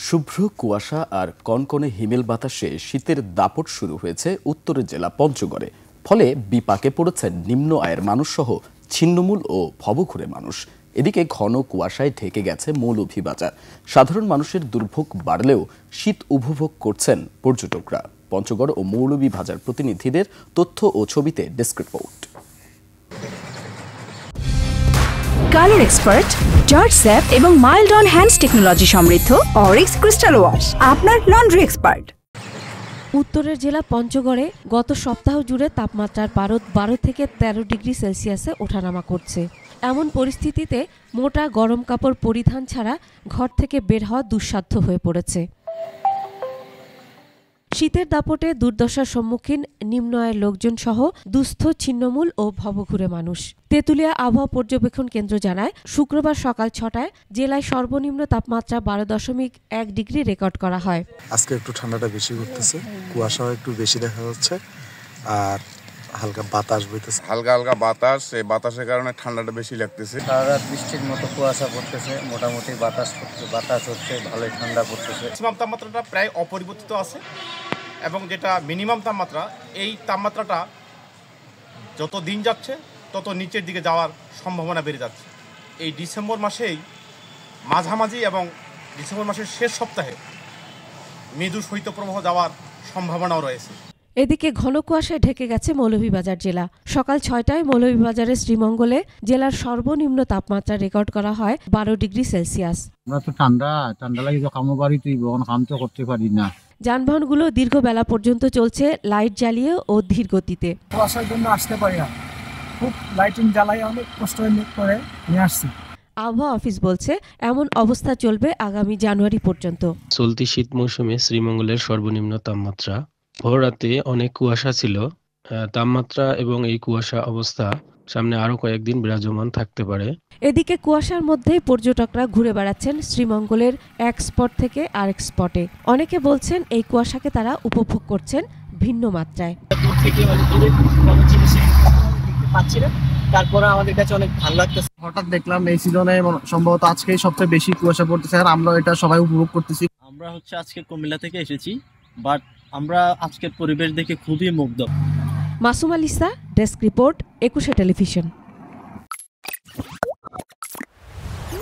শুভ্র কুয়াশা আর কনকনে হিমেল বাতাসে শীতের দাপট শুরু হয়েছে উত্তরের জেলা পঞ্চগড়ে। ফলে বিপাকে পড়েছেন নিম্ন আয়ের মানুষ সহ ছিন্নমূল ও ভবঘুরে মানুষ। এদিকে ঘন কুয়াশায় ঢেকে গেছে মৌলভীবাজার। সাধারণ মানুষের দুর্ভোগ বাড়লেও শীত উপভোগ করছেন পর্যটকরা। পঞ্চগড় ও মৌলভীবাজার প্রতিনিধিদের তথ্য ও ছবিতে desk report. Colour expert, George sap এবং মাইল্ড অন হ্যান্ডস টেকনোলজি সমৃদ্ধ অরিক্স ক্রিস্টাল ওয়াশ আপনার লন্ড্রি এক্সপার্ট। উত্তরের জেলা পঞ্চগড়ে গত সপ্তাহ জুড়ে তাপমাত্রার পারদ 12 থেকে 13 ডিগ্রি সেলসিয়াসে ওঠানামা করছে। এমন পরিস্থিতিতে মোটা গরম কাপড় পরিধান ছাড়া ঘর থেকে বের হওয়া দুঃসাধ্য হয়ে পড়েছে। শীতের দাপটে দুর্দশার সম্মুখীন নিম্ন আয়ের লোকজন সহ দুস্থ ছিন্নমূল ও ভবঘুরে মানুষ। তেঁতুলিয়া আবহাওয়া পর্যবেক্ষণ কেন্দ্র জানায়, শুক্রবার সকাল 6টায় জেলায় সর্বনিম্ন তাপমাত্রা 12.1 ডিগ্রি রেকর্ড করা হয়। আজকে একটু ঠান্ডাটা বেশি করতেছে, কুয়াশাও একটু বেশি দেখা যাচ্ছে আর হালকা বাতাস বইতেছে। হালকা হালকা বাতাস, এই বাতাসের কারণে ঠান্ডাটা বেশি লাগতেছে। সারা রাত বৃষ্টির মতো কুয়াশা পড়তেছে, মোটামুটি বাতাস হচ্ছে, ভালোই ঠান্ডা পড়তেছে। ম্যাক্সিমাম তাপমাত্রাটা প্রায় অপরিবর্তিত আছে এবং যেটা মিনিমাম তাপমাত্রা, এই তাপমাত্রাটা যত দিন যাচ্ছে তত নিচের দিকে যাওয়ার সম্ভাবনা বেড়ে যাচ্ছে। এই ডিসেম্বর মাসেই মাঝামাঝি এবং ডিসেম্বর মাসের শেষ সপ্তাহে মৃদু শৈত্যপ্রবাহ যাওয়ার সম্ভাবনাও রয়েছে। এদিকে ঘন কুয়াশায় ঢেকে গেছে মৌলভীবাজার জেলা। সকাল 6টায় মৌলভীবাজারের শ্রীমঙ্গলে জেলার সর্বনিম্ন তাপমাত্রা রেকর্ড করা হয় 12 ডিগ্রি সেলসিয়াস। আমরা তো ঠান্ডা লাগে তো কামো বাড়ি তুই কাম তো করতে পারি না। যানবাহনগুলো দীর্ঘ বেলা পর্যন্ত চলছে লাইট জ্বালিয়ে ও ধীর গতিতে। কুয়াশার জন্য আসতে পারি না, খুব লাইটিং জ্বালাই অনেক কষ্ট করে নিয়ে আসছি। আবহাওয়া অফিস বলছে এমন অবস্থা চলবে আগামী জানুয়ারি পর্যন্ত। চলতি শীত মৌসুমে শ্রীমঙ্গলের সর্বনিম্ন তাপমাত্রা ভোর রাতে অনেক কুয়াশা ছিল। তাপমাত্রা এবং এই কুয়াশা অবস্থা সামনে আরো কয়েকদিন বিরাজমান থাকতে পারে। এদিকে কুয়াশার মধ্যেই পর্যটকরা ঘুরে বেড়াচ্ছেন শ্রীমঙ্গলের এক স্পট থেকে আরেক স্পটে। অনেকে বলছেন এই কুয়াশাকে তারা উপভোগ করছেন ভিন্ন মাত্রায়। তারপরে আমাদের কাছে অনেক ভালো লাগতেছে। হঠাৎ দেখলাম এই সিজনে সম্ভবত আজকেই সবচেয়ে বেশি কুয়াশা পড়তেছে আর আমরা এটা সবাই উপভোগ করতেছি। আমরা আজকে কুমিল্লা থেকে এসেছি, বাট আমরা আজকের পরিবেশ দেখে খুবই মুগ্ধ। Masum আলিসা, desk report, 21 television.